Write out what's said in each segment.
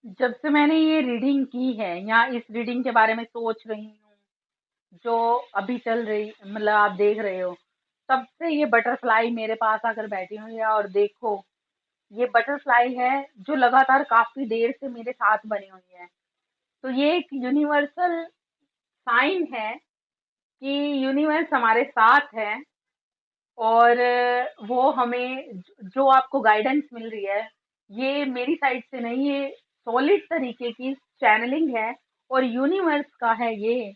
जब से मैंने ये रीडिंग की है या इस रीडिंग के बारे में सोच रही हूँ, जो अभी चल रही मतलब आप देख रहे हो, तब से ये बटरफ्लाई मेरे पास आकर बैठी हुई है। और देखो, ये बटरफ्लाई है जो लगातार काफी देर से मेरे साथ बनी हुई है। तो ये एक यूनिवर्सल साइन है कि यूनिवर्स हमारे साथ है। और वो हमें जो आपको गाइडेंस मिल रही है, ये मेरी साइड से नहीं, ये सॉलिड तरीके की चैनलिंग है। और यूनिवर्स का है ये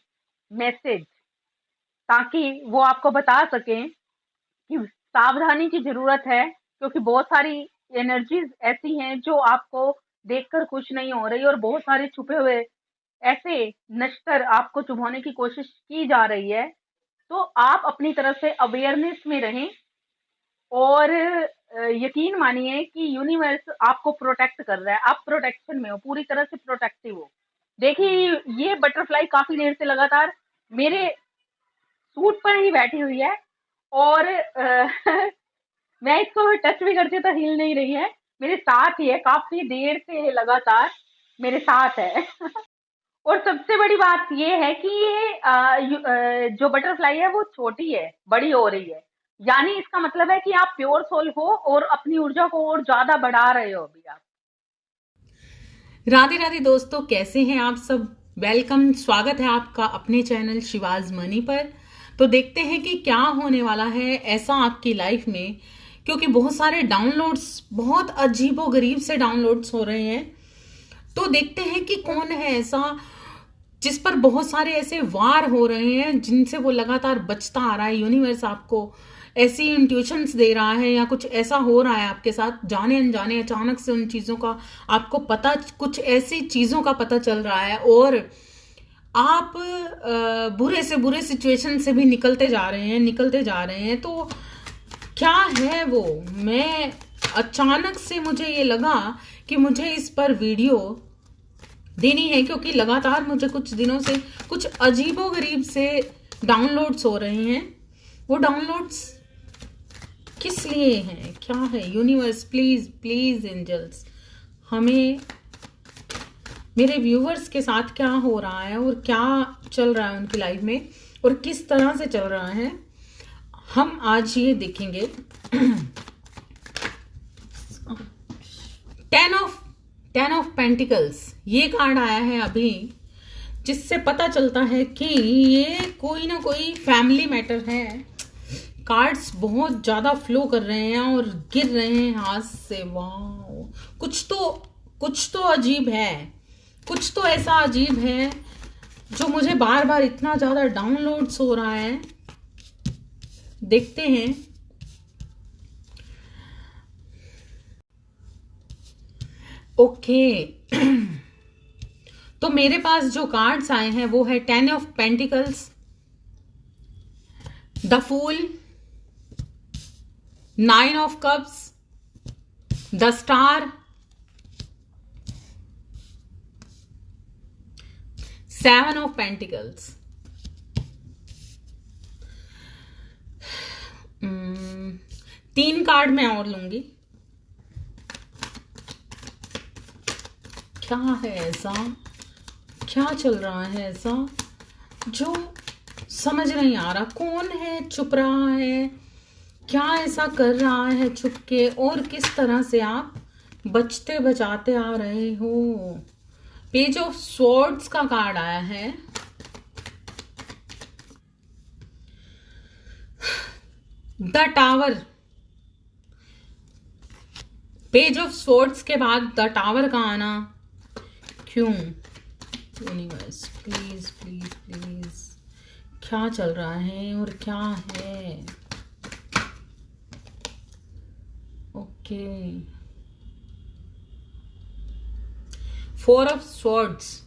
मैसेज, ताकि वो आपको बता सकें कि सावधानी की जरूरत है, क्योंकि बहुत सारी एनर्जीज ऐसी हैं जो आपको देखकर खुश नहीं हो रही, और बहुत सारे छुपे हुए ऐसे नश्तर आपको चुभवाने की कोशिश की जा रही है। तो आप अपनी तरफ से अवेयरनेस में रहें। और यकीन मानिए कि यूनिवर्स आपको प्रोटेक्ट कर रहा है, आप प्रोटेक्शन में हो, पूरी तरह से प्रोटेक्टिव हो। देखिए, ये बटरफ्लाई काफी देर से लगातार मेरे सूट पर ही बैठी हुई है। और मैं इसको टच भी करती हूँ तो हिल नहीं रही है, मेरे साथ ही है, काफी देर से लगातार मेरे साथ है। और सबसे बड़ी बात ये है कि ये जो बटरफ्लाई है वो छोटी है, बड़ी हो रही है। यानी इसका मतलब है कि आप प्योर सोल हो और अपनी ऊर्जा को और ज्यादा बढ़ा रहे हो अभी आप। राधे राधे दोस्तों, कैसे हैं आप सब। वेलकम, स्वागत है आपका अपने चैनल शिवाज मनी पर। तो देखते हैं कि क्या होने वाला है ऐसा आपकी लाइफ में, क्योंकि बहुत सारे डाउनलोड्स, बहुत अजीबो गरीब से डाउनलोड्स हो रहे हैं। तो देखते हैं कि कौन है ऐसा जिस पर बहुत सारे ऐसे वार हो रहे हैं, जिनसे वो लगातार बचता आ रहा है। यूनिवर्स आपको ऐसी इंट्यूशंस दे रहा है या कुछ ऐसा हो रहा है आपके साथ, जाने अनजाने अचानक से उन चीज़ों का आपको पता, कुछ ऐसी चीज़ों का पता चल रहा है। और आप बुरे से बुरे सिचुएशन से भी निकलते जा रहे हैं। तो क्या है वो, मैं अचानक से मुझे ये लगा कि मुझे इस पर वीडियो देनी है, क्योंकि लगातार मुझे कुछ दिनों से कुछ अजीबो गरीब से डाउनलोड्स हो रहे हैं। वो डाउनलोड्स किस लिए हैं, क्या है। यूनिवर्स प्लीज प्लीज एंजल्स, हमें, मेरे व्यूवर्स के साथ क्या हो रहा है और क्या चल रहा है उनकी लाइफ में और किस तरह से चल रहा है, हम आज ये देखेंगे। टेन ऑफ पेंटिकल्स ये कार्ड आया है अभी, जिससे पता चलता है कि ये कोई ना कोई फैमिली मैटर है। कार्ड्स बहुत ज्यादा फ्लो कर रहे हैं और गिर रहे हैं हाथ से। वाह, कुछ तो अजीब है, कुछ तो ऐसा अजीब है जो मुझे बार बार इतना ज्यादा डाउनलोड्स हो रहा है। देखते हैं। ओके। तो मेरे पास जो कार्ड्स आए हैं वो है 10 of pentacles, the fool, 9 of cups, the star, 7 of pentacles. तीन कार्ड मैं और लूंगी। क्या है ऐसा, क्या चल रहा है ऐसा जो समझ नहीं आ रहा। कौन है चुप रहा है, क्या ऐसा कर रहा है छुप के, और किस तरह से आप बचते बचाते आ रहे हो। पेज ऑफ स्वॉर्ड्स का कार्ड आया है, the tower. Page of swords के बाद द टावर का आना क्यों। यूनिवर्स प्लीज प्लीज प्लीज, क्या चल रहा है और क्या है। Okay, 4 of swords.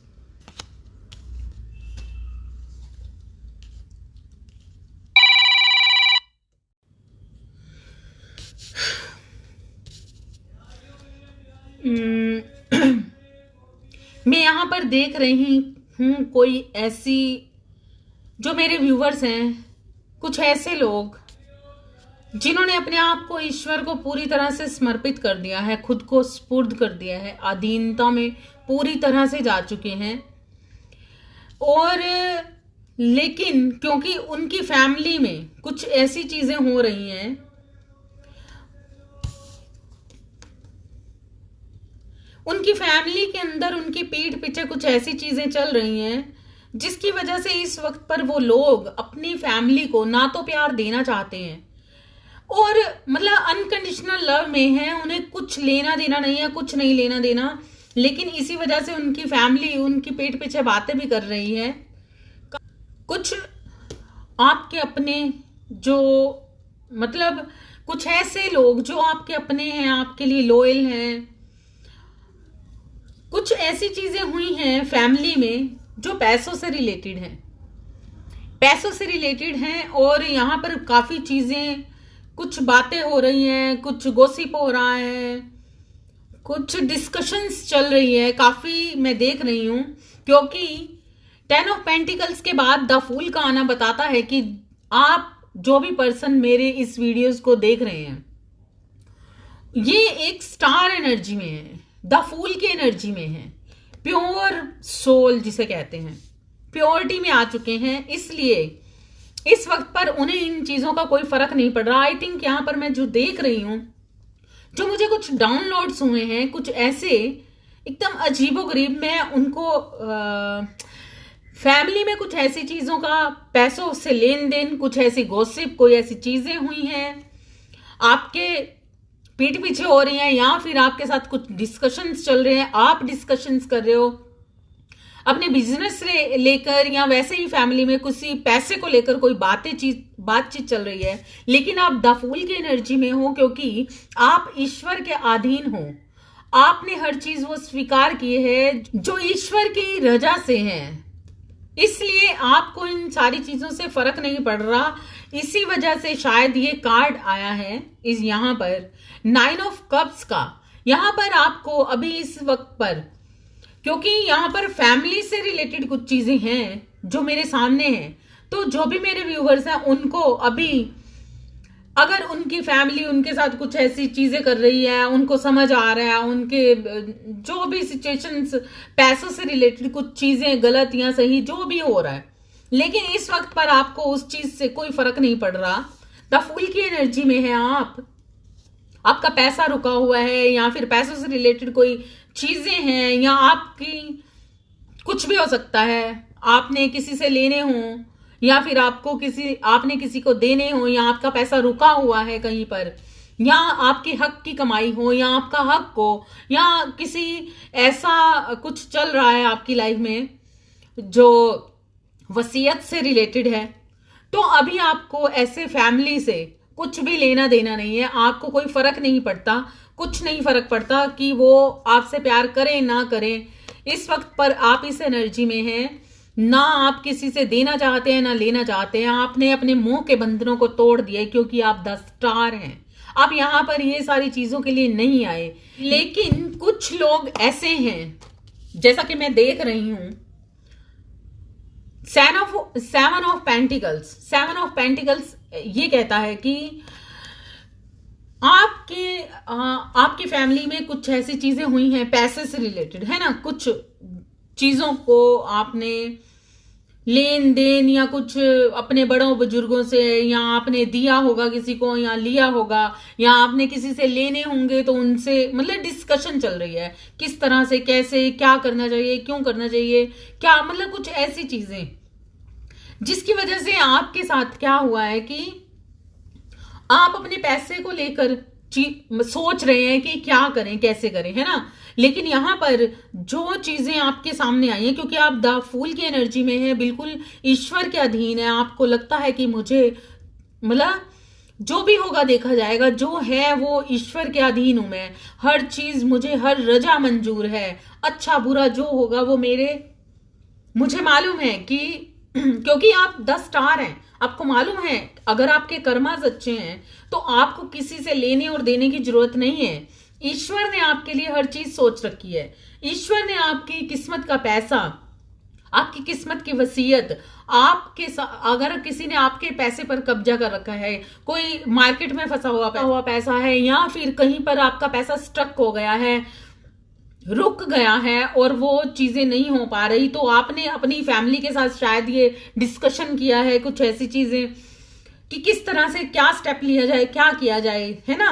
मैं यहां पर देख रही हूं कोई ऐसी, जो मेरे व्यूवर्स हैं, कुछ ऐसे लोग जिन्होंने अपने आप को ईश्वर को पूरी तरह से समर्पित कर दिया है, खुद को स्पुर्द कर दिया है, अधीनता में पूरी तरह से जा चुके हैं। और लेकिन क्योंकि उनकी फैमिली में कुछ ऐसी चीजें हो रही हैं, उनकी फैमिली के अंदर उनकी पीठ पीछे कुछ ऐसी चीजें चल रही हैं जिसकी वजह से इस वक्त पर वो लोग अपनी फैमिली को ना तो प्यार देना चाहते हैं और मतलब अनकंडीशनल लव में है, उन्हें कुछ लेना देना नहीं है, कुछ नहीं लेना देना। लेकिन इसी वजह से उनकी फैमिली उनकी पीठ पीछे बातें भी कर रही है। कुछ आपके अपने जो मतलब कुछ ऐसे लोग जो आपके अपने हैं, आपके लिए लॉयल हैं, कुछ ऐसी चीजें हुई हैं फैमिली में जो पैसों से रिलेटेड हैं, पैसों से रिलेटेड हैं। और यहाँ पर काफी चीजें, कुछ बातें हो रही हैं, कुछ गॉसिप हो रहा है, कुछ डिस्कशंस चल रही है, काफी मैं देख रही हूं। क्योंकि 10 ऑफ पेंटिकल्स के बाद द फूल का आना बताता है कि आप जो भी पर्सन मेरे इस वीडियोस को देख रहे हैं, ये एक स्टार एनर्जी में है, द फूल की एनर्जी में है, प्योर सोल जिसे कहते हैं, प्योरिटी में आ चुके हैं। इसलिए इस वक्त पर उन्हें इन चीजों का कोई फर्क नहीं पड़ रहा। आई थिंक यहां पर मैं जो देख रही हूं, जो मुझे कुछ डाउनलोड्स हुए हैं, कुछ ऐसे एकदम अजीबोगरीब, मैं उनको फैमिली में कुछ ऐसी चीजों का पैसों से लेन देन, कुछ ऐसी गॉसिप, कोई ऐसी चीजें हुई हैं आपके पीठ पीछे हो रही हैं, या फिर आपके साथ कुछ डिस्कशंस चल रहे हैं, आप डिस्कशंस कर रहे हो अपने बिजनेस से लेकर, या वैसे ही फैमिली में किसी पैसे को लेकर कोई बातचीत चल रही है। लेकिन आप द फूल की एनर्जी में हो क्योंकि आप ईश्वर के अधीन हो, आपने हर चीज वो स्वीकार की है जो ईश्वर की रजा से है। इसलिए आपको इन सारी चीजों से फर्क नहीं पड़ रहा। इसी वजह से शायद ये कार्ड आया है इस यहाँ पर 9 ऑफ कप्स का। यहाँ पर आपको अभी इस वक्त पर, क्योंकि यहाँ पर फैमिली से रिलेटेड कुछ चीजें हैं जो मेरे सामने हैं, तो जो भी मेरे व्यूवर्स हैं उनको अभी अगर उनकी फैमिली उनके साथ कुछ ऐसी चीजें कर रही है, उनको समझ आ रहा है, उनके जो भी सिचुएशंस, पैसों से रिलेटेड कुछ चीजें गलत या सही जो भी हो रहा है, लेकिन इस वक्त पर आपको उस चीज से कोई फर्क नहीं पड़ रहा। द फूल की एनर्जी में है आप, आपका पैसा रुका हुआ है, या फिर पैसों से रिलेटेड कोई चीजें हैं, या आपकी कुछ भी हो सकता है, आपने किसी से लेने हो, या फिर आपने किसी को देने हो, या आपका पैसा रुका हुआ है कहीं पर, या आपके हक की कमाई हो, या आपका हक हो, या किसी ऐसा कुछ चल रहा है आपकी लाइफ में जो वसीयत से रिलेटेड है। तो अभी आपको ऐसे फैमिली से कुछ भी लेना देना नहीं है, आपको कोई फर्क नहीं पड़ता, कुछ नहीं फर्क पड़ता कि वो आपसे प्यार करें ना करें। इस वक्त पर आप इस एनर्जी में हैं, ना आप किसी से देना चाहते हैं ना लेना चाहते हैं, आपने अपने मुंह के बंधनों को तोड़ दिया क्योंकि आप द स्टार हैं। आप यहाँ पर ये सारी चीजों के लिए नहीं आए। लेकिन कुछ लोग ऐसे हैं, जैसा कि मैं देख रही हूं, 7 ऑफ पेंटिकल्स ये कहता है कि आपकी फैमिली में कुछ ऐसी चीजें हुई हैं पैसे से रिलेटेड, है ना, कुछ चीजों को आपने लेन देन या कुछ अपने बड़ों बुजुर्गों से, या आपने दिया होगा किसी को, या लिया होगा, या आपने किसी से लेने होंगे तो उनसे मतलब डिस्कशन चल रही है किस तरह से, कैसे, क्या करना चाहिए, क्यों करना चाहिए, क्या मतलब कुछ ऐसी चीजें जिसकी वजह से आपके साथ क्या हुआ है कि आप अपने पैसे को लेकर सोच रहे हैं कि क्या करें, कैसे करें, है ना। लेकिन यहां पर जो चीजें आपके सामने आई हैं, क्योंकि आप द फूल की एनर्जी में है, बिल्कुल ईश्वर के अधीन है, आपको लगता है कि मुझे मतलब जो भी होगा देखा जाएगा, जो है वो ईश्वर के अधीन हूं मैं, हर चीज मुझे, हर रजा मंजूर है, अच्छा बुरा जो होगा वो मुझे मालूम है कि क्योंकि आप 10 स्टार हैं, आपको मालूम है अगर आपके कर्मास अच्छे हैं तो आपको किसी से लेने और देने की जरूरत नहीं है। ईश्वर ने आपके लिए हर चीज सोच रखी है, ईश्वर ने आपकी किस्मत का पैसा आपकी किस्मत की वसीयत, आपके अगर किसी ने आपके पैसे पर कब्जा कर रखा है, कोई मार्केट में फंसा हुआ पैसा है, या फिर कहीं पर आपका पैसा स्टक हो गया है, रुक गया है और वो चीजें नहीं हो पा रही, तो आपने अपनी फैमिली के साथ शायद ये डिस्कशन किया है कुछ ऐसी चीजें कि किस तरह से क्या स्टेप लिया जाए, क्या किया जाए, है ना।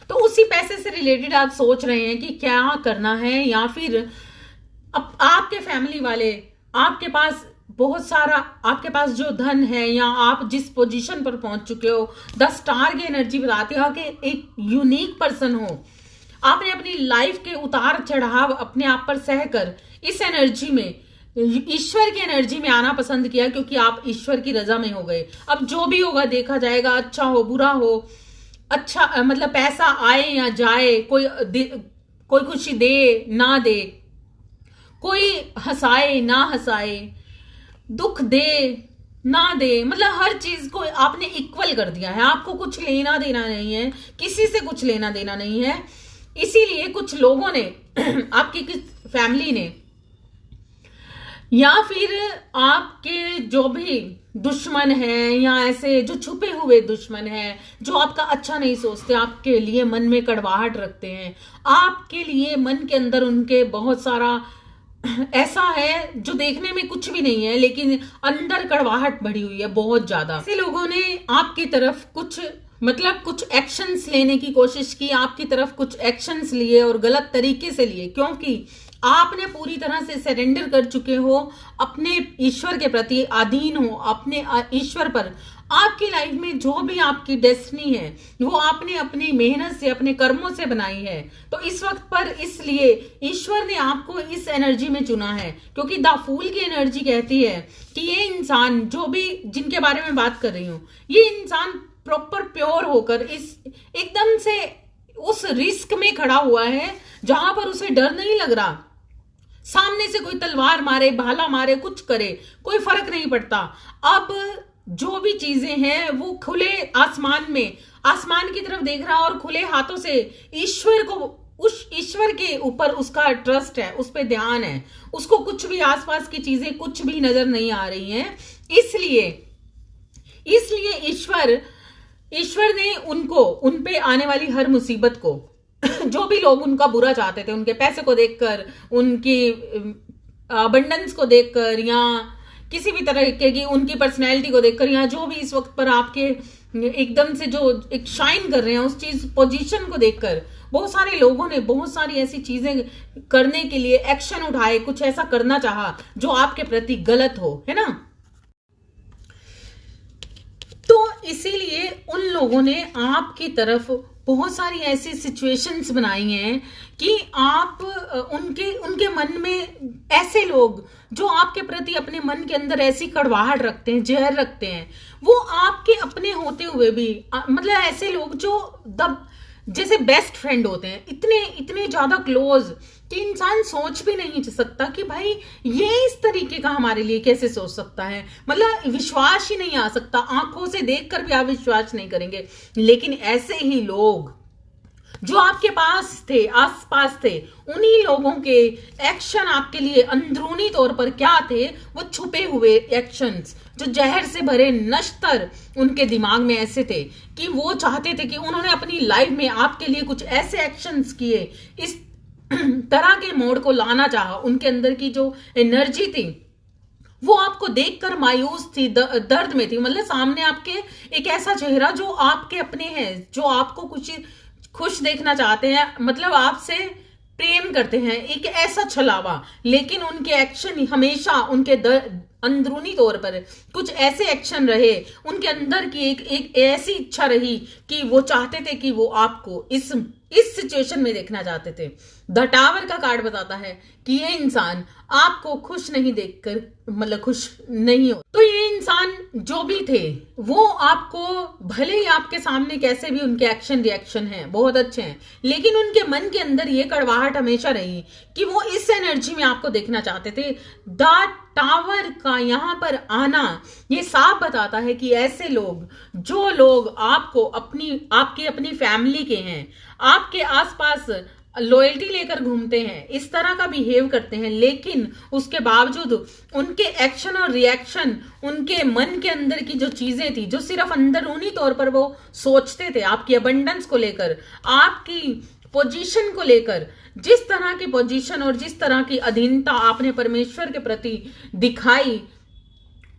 तो उसी पैसे से रिलेटेड आप सोच रहे हैं कि क्या करना है, या फिर अब आपके फैमिली वाले आपके पास बहुत सारा, आपके पास जो धन है या आप जिस पोजीशन पर पहुंच चुके हो, 10 स्टार की एनर्जी बताते हो कि एक यूनिक पर्सन हो, आपने अपनी लाइफ के उतार चढ़ाव अपने आप पर सहकर इस एनर्जी में, ईश्वर की एनर्जी में आना पसंद किया, क्योंकि आप ईश्वर की रजा में हो गए। अब जो भी होगा देखा जाएगा, अच्छा हो बुरा हो, अच्छा मतलब पैसा आए या जाए, कोई खुशी दे ना दे, कोई हंसाए ना हंसाए, दुख दे ना दे, मतलब हर चीज को आपने इक्वल कर दिया है। आपको कुछ लेना देना नहीं है, किसी से कुछ लेना देना नहीं है। इसीलिए कुछ लोगों ने आपकी फैमिली ने, या फिर आपके जो भी दुश्मन हैं, या ऐसे जो छुपे हुए दुश्मन हैं, जो आपका अच्छा नहीं सोचते, आपके लिए मन में कड़वाहट रखते हैं, आपके लिए मन के अंदर उनके बहुत सारा ऐसा है जो देखने में कुछ भी नहीं है, लेकिन अंदर कड़वाहट बढ़ी हुई है बहुत ज्यादा। ऐसे लोगों ने आपकी तरफ कुछ एक्शंस लेने की कोशिश की, आपकी तरफ कुछ एक्शंस लिए और गलत तरीके से लिए, क्योंकि आपने पूरी तरह से सरेंडर कर चुके हो, अपने ईश्वर के प्रति अधीन हो, अपने ईश्वर पर। आपकी लाइफ में जो भी आपकी डेस्टिनी है वो आपने अपनी मेहनत से, अपने कर्मों से बनाई है। तो इस वक्त पर इसलिए ईश्वर ने आपको इस एनर्जी में चुना है, क्योंकि द फूल की एनर्जी कहती है कि ये इंसान, जो भी जिनके बारे में बात कर रही हूं, ये इंसान प्रॉपर प्योर होकर इस एकदम से उस रिस्क में खड़ा हुआ है जहां पर उसे डर नहीं लग रहा। सामने से कोई तलवार मारे, भाला मारे, कुछ करे, कोई फर्क नहीं पड़ता। अब जो भी चीजें हैं वो खुले आसमान में, आसमान की तरफ देख रहा और खुले हाथों से ईश्वर को, उस ईश्वर के ऊपर उसका ट्रस्ट है, उस पर ध्यान है, उसको कुछ भी आसपास की चीजें कुछ भी नजर नहीं आ रही हैं। इसलिए ईश्वर ने उन पे आने वाली हर मुसीबत को जो भी लोग उनका बुरा चाहते थे, उनके पैसे को देखकर, उनकी अबंडेंस को देखकर, या किसी भी तरह की उनकी पर्सनैलिटी को देखकर, या जो भी इस वक्त पर आपके एकदम से जो एक शाइन कर रहे हैं उस चीज पोजीशन को देखकर, बहुत सारे लोगों ने बहुत सारी ऐसी चीजें करने के लिए एक्शन उठाए, कुछ ऐसा करना चाहा जो आपके प्रति गलत हो, है ना। तो इसीलिए उन लोगों ने आपकी तरफ बहुत सारी ऐसी सिचुएशंस बनाई हैं कि आप उनके मन में, ऐसे लोग जो आपके प्रति अपने मन के अंदर ऐसी कड़वाहट रखते हैं, जहर रखते हैं, वो आपके अपने होते हुए भी, मतलब ऐसे लोग जो जैसे बेस्ट फ्रेंड होते हैं, इतने ज्यादा क्लोज कि इंसान सोच भी नहीं सकता कि भाई ये इस तरीके का हमारे लिए कैसे सोच सकता है, मतलब विश्वास ही नहीं आ सकता, आंखों से देखकर भी आप विश्वास नहीं करेंगे। लेकिन ऐसे ही लोग जो आपके पास थे, आसपास थे, उन्हीं लोगों के एक्शन आपके लिए अंदरूनी तौर पर क्या थे, वो छुपे हुए एक्शंस, जो जहर से भरे नश्तर उनके दिमाग में ऐसे थे कि वो चाहते थे कि उन्होंने अपनी लाइफ में आपके लिए कुछ ऐसे एक्शंस किए, इस तरह के मोड़ को लाना चाहा। उनके अंदर की जो एनर्जी थी वो आपको देखकर मायूस थी, दर्द में थी, मतलब सामने आपके एक ऐसा चेहरा जो आपके अपने हैं, जो आपको कुछ खुश देखना चाहते हैं, मतलब आपसे प्रेम करते हैं, एक ऐसा छलावा, लेकिन उनके एक्शन हमेशा उनके अंदरूनी तौर पर कुछ ऐसे एक्शन रहे, उनके अंदर की एक ऐसी इच्छा रही कि वो चाहते थे कि वो आपको इस सिचुएशन में देखना चाहते थे। द टावर का कार्ड बताता है कि ये इंसान आपको खुश नहीं देखकर, मतलब खुश नहीं हो। तो ये इंसान जो भी थे वो आपको, भले ही आपके सामने कैसे भी उनके एक्शन रिएक्शन हैं बहुत अच्छे हैं, लेकिन उनके मन के अंदर ये कड़वाहट हमेशा रही कि वो इस एनर्जी में आपको देखना चाहते थे। द टावर का यहाँ पर आना ये साफ बताता है कि ऐसे लोग, जो लोग आपको आपकी अपनी फैमिली के हैं, आपके आसपास लॉयल्टी लेकर घूमते हैं, इस तरह का बिहेव करते हैं, लेकिन उसके बावजूद उनके एक्शन और रिएक्शन, उनके मन के अंदर की जो चीजें थी, जो सिर्फ अंदरूनी तौर पर वो सोचते थे आपकी अबंडेंस को लेकर, आपकी पोजीशन को लेकर, जिस तरह की पोजीशन और जिस तरह की अधीनता आपने परमेश्वर के प्रति दिखाई,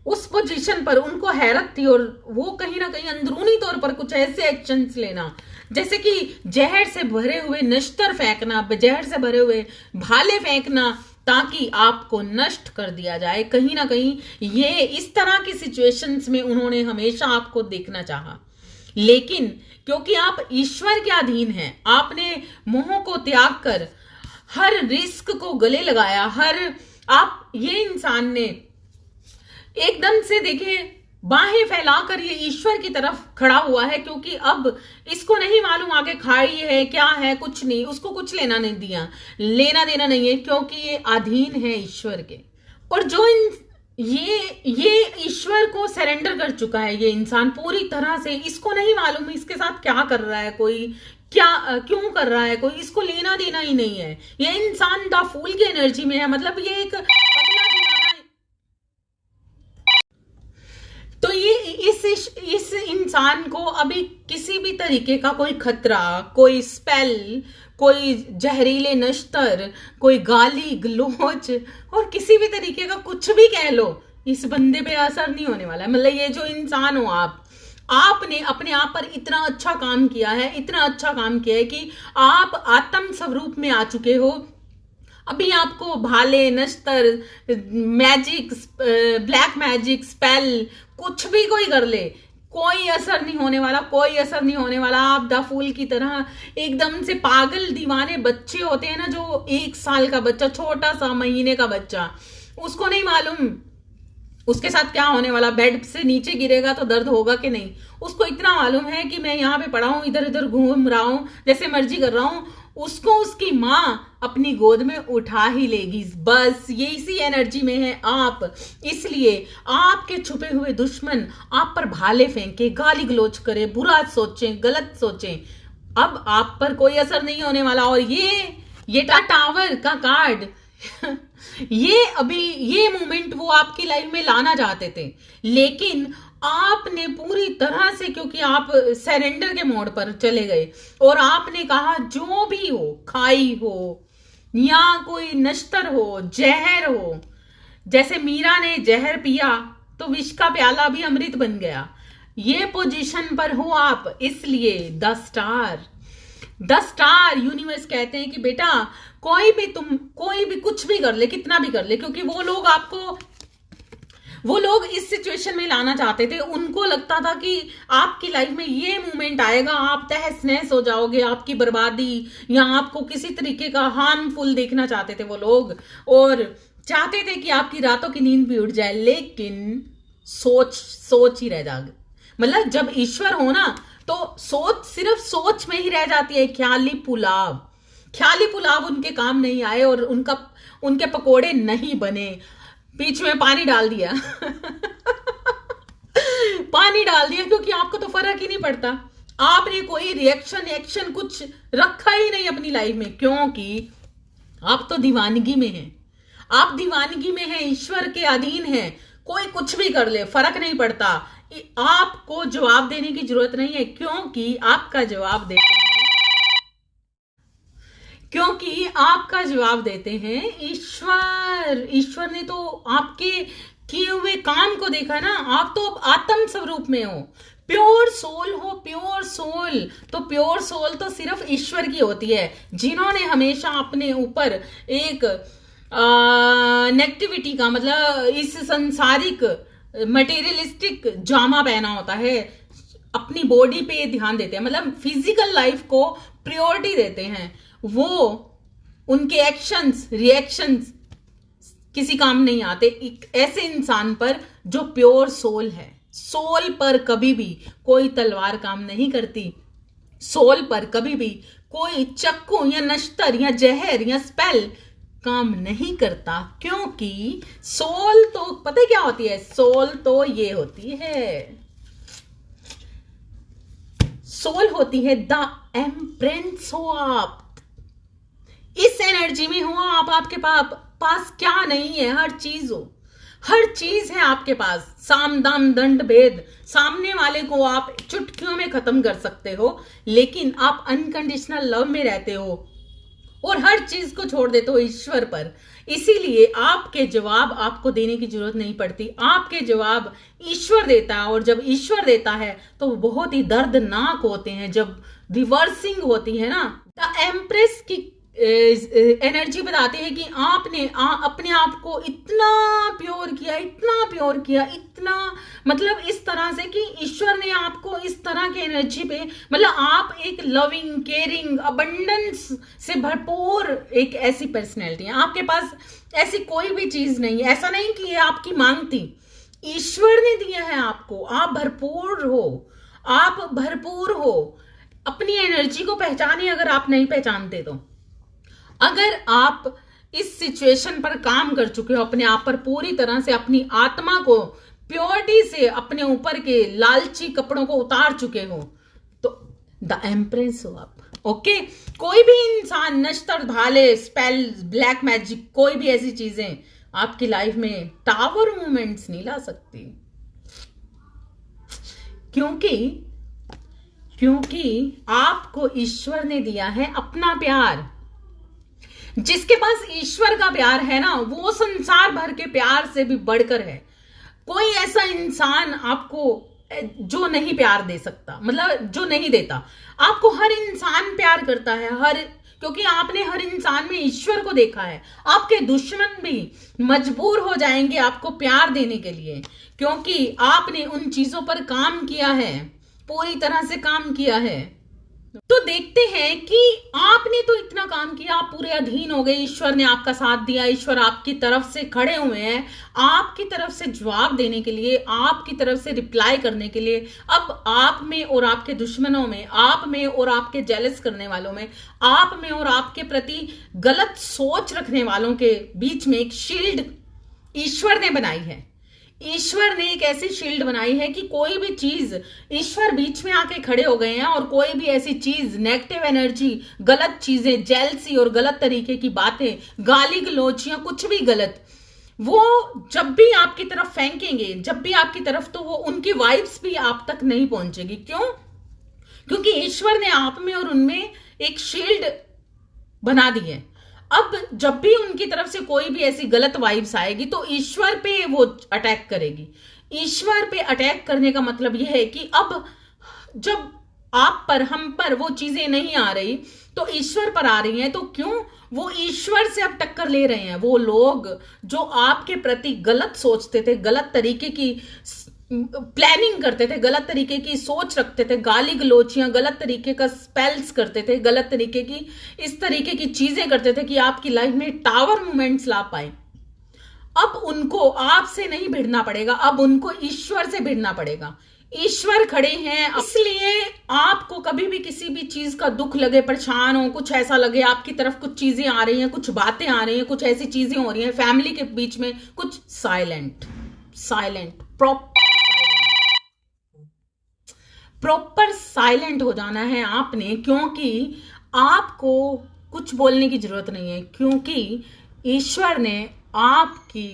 उस पोजीशन पर उनको हैरत थी। और वो कहीं ना कहीं अंदरूनी तौर पर कुछ ऐसे एक्शंस लेना, जैसे कि जहर से भरे हुए नश्तर फेंकना, जहर से भरे हुए भाले फेंकना, ताकि आपको नष्ट कर दिया जाए। कहीं ना कहीं ये इस तरह की सिचुएशंस में उन्होंने हमेशा आपको देखना चाहा, लेकिन क्योंकि आप ईश्वर के अधीन हैं, आपने मोह को त्याग कर हर रिस्क को गले लगाया, ये इंसान ने एकदम से देखिए बाहें फैलाकर ये ईश्वर की तरफ खड़ा हुआ है, क्योंकि अब इसको नहीं मालूम आगे खाई है क्या है, कुछ नहीं, उसको कुछ लेना देना नहीं है, क्योंकि ये अधीन है ईश्वर के। और जो ये ईश्वर को सरेंडर कर चुका है ये इंसान पूरी तरह से, इसको नहीं मालूम इसके साथ क्या कर रहा है कोई, क्या क्यों कर रहा है कोई, इसको लेना देना ही नहीं है। ये इंसान द फूल की एनर्जी में है, मतलब ये एक पगला दीवाना है। तो ये इस इंसान को अभी किसी भी तरीके का कोई खतरा, कोई स्पेल, कोई जहरीले नश्तर, कोई गाली गलोच और किसी भी तरीके का कुछ भी कह लो, इस बंदे पे असर नहीं होने वाला है। मतलब ये जो इंसान हो आपने अपने आप पर इतना अच्छा काम किया है, इतना अच्छा काम किया है कि आप आत्म स्वरूप में आ चुके हो। अभी आपको भाले, नश्तर, मैजिक, ब्लैक मैजिक, स्पेल, कुछ भी कोई कर ले, कोई असर नहीं होने वाला, कोई असर नहीं होने वाला। आप द फूल की तरह एकदम से पागल दीवाने बच्चे होते हैं ना, जो 1 साल का बच्चा, छोटा सा महीने का बच्चा, उसको नहीं मालूम उसके साथ क्या होने वाला, बेड से नीचे गिरेगा तो दर्द होगा कि नहीं। उसको इतना मालूम है कि मैं यहाँ पे पड़ा हूं, इधर इधर घूम रहा हूं, जैसे मर्जी कर रहा हूं, उसको उसकी माँ अपनी गोद में उठा ही लेगी। बस ये इसी एनर्जी में है आप। इसलिए आपके छुपे हुए दुश्मन आप पर भाले फेंके, गाली गलोच करे, बुरा सोचें, गलत सोचें, अब आप पर कोई असर नहीं होने वाला। और ये टावर का कार्ड ये मोमेंट वो आपकी लाइफ में लाना चाहते थे, लेकिन आपने पूरी तरह से, क्योंकि आप सरेंडर के मोड पर चले गए और आपने कहा जो भी हो, खाई हो या कोई नश्तर हो, जहर हो, जैसे मीरा ने जहर पिया तो विष का प्याला भी अमृत बन गया। ये पोजीशन पर हो आप, इसलिए द स्टार यूनिवर्स कहते हैं कि बेटा कोई भी कुछ भी कर ले, कितना भी कर ले, क्योंकि वो लोग इस सिचुएशन में लाना चाहते थे। उनको लगता था कि आपकी लाइफ में ये मोमेंट आएगा, आप तहस नहस हो जाओगे, आपकी बर्बादी, या आपको किसी तरीके का हार्मफुल देखना चाहते थे वो लोग, और चाहते थे कि आपकी रातों की नींद भी उड़ जाए, लेकिन सोच ही रह जाए। मतलब जब ईश्वर हो ना, तो सोच सिर्फ सोच में ही रह जाती है। ख्याली पुलाव उनके काम नहीं आए और उनके पकोड़े नहीं बने। बीच में पानी डाल दिया क्योंकि आपको तो फर्क ही नहीं पड़ता। आपने कोई रिएक्शन एक्शन कुछ रखा ही नहीं अपनी लाइफ में, क्योंकि आप तो दीवानगी में हैं। आप दीवानगी में हैं, ईश्वर के अधीन हैं। कोई कुछ भी कर ले, फर्क नहीं पड़ता। आपको जवाब देने की जरूरत नहीं है, क्योंकि आपका जवाब देते हैं ईश्वर ने तो आपके किए हुए काम को देखा ना। आप तो आत्म स्वरूप में हो, प्योर सोल हो। प्योर सोल तो सिर्फ ईश्वर की होती है, जिन्होंने हमेशा अपने ऊपर एक नेगेटिविटी का, मतलब इस संसारिक मटेरियलिस्टिक जामा पहना होता है। अपनी बॉडी पे ध्यान देते हैं, मतलब फिजिकल लाइफ को प्रायोरिटी देते हैं। वो उनके एक्शंस रिएक्शंस किसी काम नहीं आते एक ऐसे इंसान पर जो प्योर सोल है। सोल पर कभी भी कोई तलवार काम नहीं करती। सोल पर कभी भी कोई चक्कू या नश्तर या जहर या स्पेल काम नहीं करता, क्योंकि सोल तो पता क्या होती है? सोल तो ये होती है, सोल होती है द एम्प्रेंस हो आप। इस एनर्जी में हो आप, आपके पास क्या नहीं है, हर चीज हो, हर चीज है आपके पास, साम दाम दंड भेद, सामने वाले को आप चुटकियों में खत्म कर सकते हो, लेकिन आप अनकंडीशनल लव में रहते हो और हर चीज को छोड़ देते हो ईश्वर पर। इसीलिए आपके जवाब आपको देने की जरूरत नहीं पड़ती, आपके जवाब ईश्वर देता है, और जब ईश्वर देता है तो वो बहुत ही दर्दनाक होते हैं। जब रिवर्सिंग होती है ना, द एम्प्रेस की एनर्जी बताती है कि आपने अपने आप को इतना प्योर किया, इतना प्योर किया, इतना मतलब इस तरह से कि ईश्वर ने आपको इस तरह की एनर्जी पे, मतलब आप एक लविंग, केयरिंग, अबंडेंस से भरपूर एक ऐसी पर्सनैलिटी है। आपके पास ऐसी कोई भी चीज नहीं है, ऐसा नहीं कि ये आपकी मांग थी, ईश्वर ने दिया है आपको। आप भरपूर हो, आप भरपूर हो। अपनी एनर्जी को पहचानिए अगर आप नहीं पहचानते तो। अगर आप इस सिचुएशन पर काम कर चुके हो, अपने आप पर पूरी तरह से, अपनी आत्मा को प्योरिटी से अपने ऊपर के लालची कपड़ों को उतार चुके हो, तो द एम्प्रेस हो आप। ओके, कोई भी इंसान, नश्तर, भाले, स्पेल, ब्लैक मैजिक, कोई भी ऐसी चीजें आपकी लाइफ में टावर मूवमेंट्स नहीं ला सकती, क्योंकि आपको ईश्वर ने दिया है अपना प्यार। जिसके पास ईश्वर का प्यार है ना, वो संसार भर के प्यार से भी बढ़कर है। कोई ऐसा इंसान आपको जो नहीं प्यार दे सकता, मतलब जो नहीं देता आपको। हर इंसान प्यार करता है, क्योंकि आपने हर इंसान में ईश्वर को देखा है। आपके दुश्मन भी मजबूर हो जाएंगे आपको प्यार देने के लिए, क्योंकि आपने उन चीजों पर काम किया है, पूरी तरह से काम किया है। तो देखते हैं कि आपने तो इतना काम किया, आप पूरे अधीन हो गए, ईश्वर ने आपका साथ दिया, ईश्वर आपकी तरफ से खड़े हुए हैं, आपकी तरफ से जवाब देने के लिए, आपकी तरफ से रिप्लाई करने के लिए। अब आप में और आपके दुश्मनों में, आप में और आपके जेलस करने वालों में, आप में और आपके प्रति गलत सोच रखने वालों के बीच में एक शील्ड ईश्वर ने बनाई है। ईश्वर ने एक ऐसी शील्ड बनाई है कि कोई भी चीज, ईश्वर बीच में आके खड़े हो गए हैं, और कोई भी ऐसी चीज, नेगेटिव एनर्जी, गलत चीजें, जेलसी और गलत तरीके की बातें, गाली गलौज या कुछ भी गलत, वो जब भी आपकी तरफ फेंकेंगे, जब भी आपकी तरफ, तो वो उनकी वाइब्स भी आप तक नहीं पहुंचेगी। क्यों? क्योंकि ईश्वर ने आप में और उनमें एक शील्ड बना दी है। अब जब भी उनकी तरफ से कोई भी ऐसी गलत वाइब्स आएगी तो ईश्वर पे वो अटैक करेगी। ईश्वर पे अटैक करने का मतलब यह है कि अब जब आप पर, हम पर वो चीजें नहीं आ रही तो ईश्वर पर आ रही हैं। तो क्यों? वो ईश्वर से अब टक्कर ले रहे हैं। वो लोग जो आपके प्रति गलत सोचते थे, गलत तरीके की प्लानिंग करते थे, गलत तरीके की सोच रखते थे, गाली गलोचियां, गलत तरीके का स्पेल्स करते थे, गलत तरीके की इस तरीके की चीजें करते थे कि आपकी लाइफ में टावर मोमेंट्स ला पाए, अब उनको आपसे नहीं भिड़ना पड़ेगा, अब उनको ईश्वर से भिड़ना पड़ेगा। ईश्वर खड़े हैं, इसलिए आपको कभी भी किसी भी चीज का दुख लगे, परेशान हो, कुछ ऐसा लगे, आपकी तरफ कुछ चीजें आ रही हैं, कुछ बातें आ रही हैं, कुछ ऐसी चीजें हो रही हैं फैमिली के बीच में, कुछ साइलेंट, प्रॉपर साइलेंट हो जाना है आपने, क्योंकि आपको कुछ बोलने की जरूरत नहीं है, क्योंकि ईश्वर ने आपकी,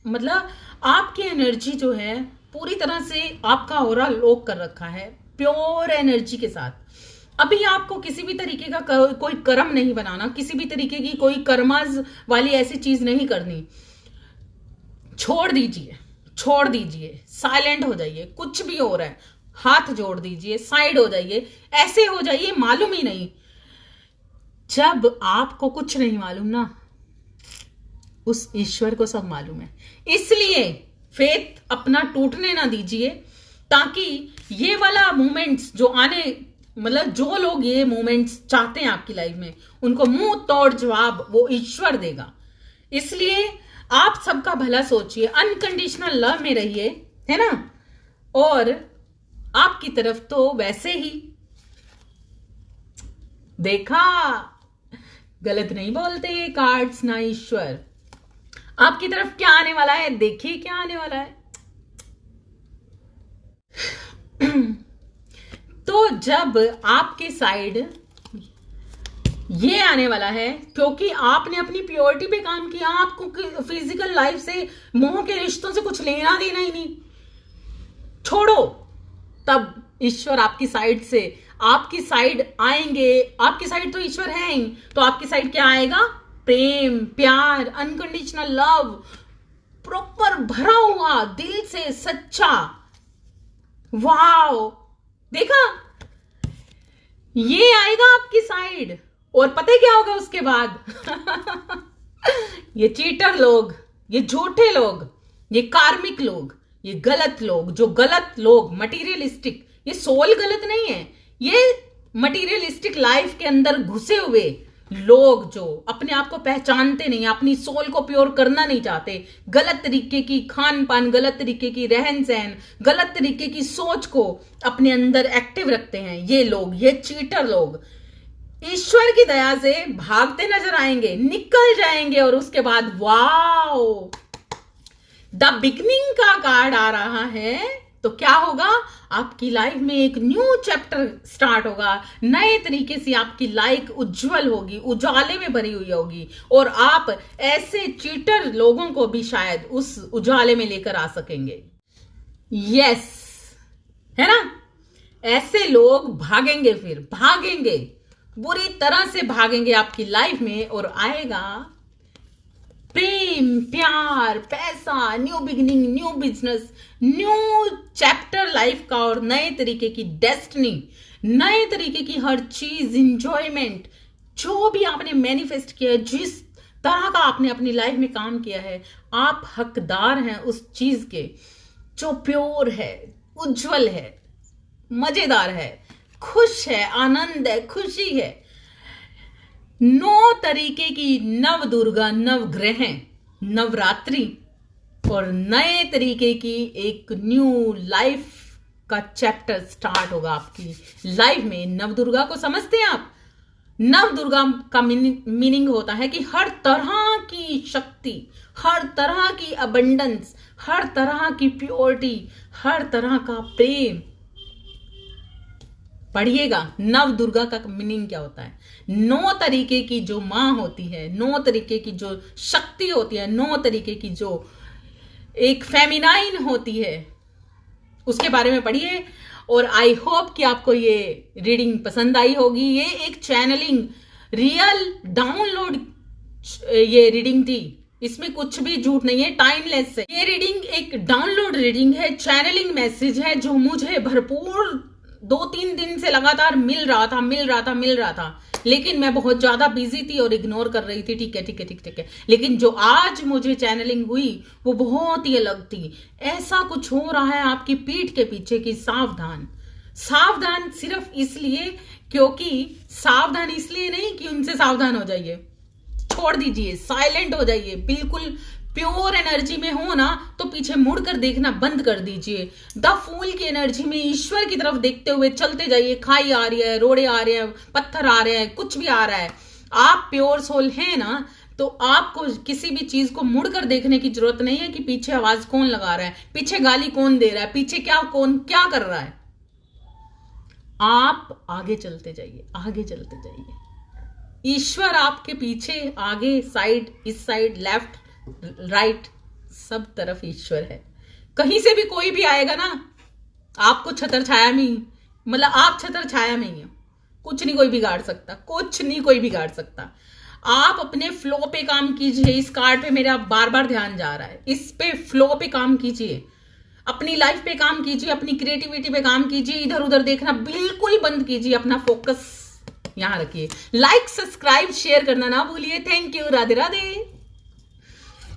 मतलब आपकी एनर्जी जो है पूरी तरह से आपका ऑरा लॉक कर रखा है प्योर एनर्जी के साथ। अभी आपको किसी भी तरीके का कोई कर्म नहीं बनाना, किसी भी तरीके की कोई कर्मज वाली ऐसी चीज नहीं करनी। छोड़ दीजिए, साइलेंट हो जाइए। कुछ भी हो रहा है, हाथ जोड़ दीजिए, साइड हो जाइए, ऐसे हो जाइए मालूम ही नहीं। जब आपको कुछ नहीं मालूम ना, उस ईश्वर को सब मालूम है। इसलिए फेथ अपना टूटने ना दीजिए, ताकि ये वाला मोमेंट्स जो आने, मतलब जो लोग ये मोमेंट्स चाहते हैं आपकी लाइफ में, उनको मुंह तोड़ जवाब वो ईश्वर देगा। इसलिए आप सबका भला सोचिए, अनकंडीशनल लव में रहिए, है ना। और आपकी तरफ तो वैसे ही, देखा, गलत नहीं बोलते ये कार्ड्स ना ईश्वर। आपकी तरफ क्या आने वाला है, देखिए क्या आने वाला है। तो जब आपके साइड ये आने वाला है क्योंकि आपने अपनी प्योरिटी पे काम किया। आपको फिजिकल लाइफ से, मोह के रिश्तों से कुछ लेना देना ही नहीं, छोड़ो। तब ईश्वर आपकी साइड आएंगे। आपकी साइड तो ईश्वर है ही, तो आपकी साइड क्या आएगा? प्रेम, प्यार, अनकंडीशनल लव, प्रॉपर भरा हुआ, दिल से सच्चा। वाओ, देखा, ये आएगा आपकी साइड। और पता है क्या होगा उसके बाद? ये चीटर लोग, ये झूठे लोग, ये कार्मिक लोग, ये गलत लोग, जो गलत लोग, मटीरियलिस्टिक, ये सोल गलत नहीं है, ये मटीरियलिस्टिक लाइफ के अंदर घुसे हुए लोग जो अपने आप को पहचानते नहीं, अपनी सोल को प्योर करना नहीं चाहते, गलत तरीके की खान पान, गलत तरीके की रहन सहन, गलत तरीके की सोच को अपने अंदर एक्टिव रखते हैं, ये लोग, ये चीटर लोग ईश्वर की दया से भागते नजर आएंगे, निकल जाएंगे। और उसके बाद वाओ, द बिगनिंग का कार्ड आ रहा है। तो क्या होगा? आपकी लाइफ में एक न्यू चैप्टर स्टार्ट होगा। नए तरीके से आपकी लाइफ उज्जवल होगी, उजाले में भरी हुई होगी, और आप ऐसे चीटर लोगों को भी शायद उस उजाले में लेकर आ सकेंगे। यस, है ना? ऐसे लोग भागेंगे, फिर भागेंगे, बुरी तरह से भागेंगे आपकी लाइफ में, और आएगा प्रेम, प्यार, पैसा, new beginning, new business, new chapter life का, और नए तरीके की डेस्टिनी, नए तरीके की हर चीज, इंजॉयमेंट, जो भी आपने मैनिफेस्ट किया है, जिस तरह का आपने अपनी लाइफ में काम किया है, आप हकदार हैं उस चीज के जो प्योर है, उज्जवल है, मजेदार है, खुश है, आनंद है, खुशी है। 9 तरीके की नव दुर्गा, नव ग्रह, नवरात्रि, और नए तरीके की एक न्यू लाइफ का चैप्टर स्टार्ट होगा आपकी लाइफ में। नव दुर्गा को समझते हैं आप? नव दुर्गा का मीनिंग होता है कि हर तरह की शक्ति, हर तरह की अबंडेंस, हर तरह की प्योरिटी, हर तरह का प्रेम। पढ़िएगा नव दुर्गा का मीनिंग क्या होता है। 9 तरीके की जो मां होती है, 9 तरीके की जो शक्ति होती है, 9 तरीके की जो एक फेमिनाइन होती है, उसके बारे में पढ़िए। और आई होप कि आपको ये रीडिंग पसंद आई होगी। ये एक चैनलिंग, रियल डाउनलोड ये रीडिंग थी, इसमें कुछ भी झूठ नहीं है, टाइमलेस है। ये रीडिंग एक डाउनलोड रीडिंग है, चैनलिंग मैसेज है, जो मुझे भरपूर 2-3 दिन से लगातार मिल रहा था, लेकिन मैं बहुत ज्यादा बिजी थी और इग्नोर कर रही थी। ठीक है। लेकिन जो आज मुझे चैनलिंग हुई वो बहुत ही अलग थी। ऐसा कुछ हो रहा है आपकी पीठ के पीछे की सावधान सिर्फ इसलिए, क्योंकि सावधान इसलिए नहीं कि उनसे सावधान हो जाइए, छोड़ दीजिए, साइलेंट हो जाइए। बिल्कुल प्योर एनर्जी में हो ना, तो पीछे मुड़कर देखना बंद कर दीजिए। द फूल की एनर्जी में ईश्वर की तरफ देखते हुए चलते जाइए। खाई आ रही है, रोड़े आ रहे हैं, पत्थर आ रहे हैं, कुछ भी आ रहा है, आप प्योर सोल हैं ना, तो आपको किसी भी चीज को मुड़कर देखने की जरूरत नहीं है कि पीछे आवाज कौन लगा रहा है, पीछे गाली कौन दे रहा है, पीछे कौन क्या कर रहा है। आप आगे चलते जाइए। ईश्वर आपके पीछे, आगे, साइड, इस साइड, लेफ्ट, राइट, सब तरफ ईश्वर है। कहीं से भी कोई भी आएगा ना, आपको छतर छाया में, मतलब आप छतर छाया में ही हो, कुछ नहीं कोई बिगाड़ सकता। आप अपने फ्लो पे काम कीजिए। इस कार्ड पे मेरा बार बार ध्यान जा रहा है, इस पे फ्लो पे काम कीजिए, अपनी लाइफ पे काम कीजिए, अपनी क्रिएटिविटी पे काम कीजिए। इधर उधर देखना बिल्कुल बंद कीजिए, अपना फोकस यहां रखिए। लाइक, सब्सक्राइब, शेयर करना ना भूलिए। Thank you. राधे राधे।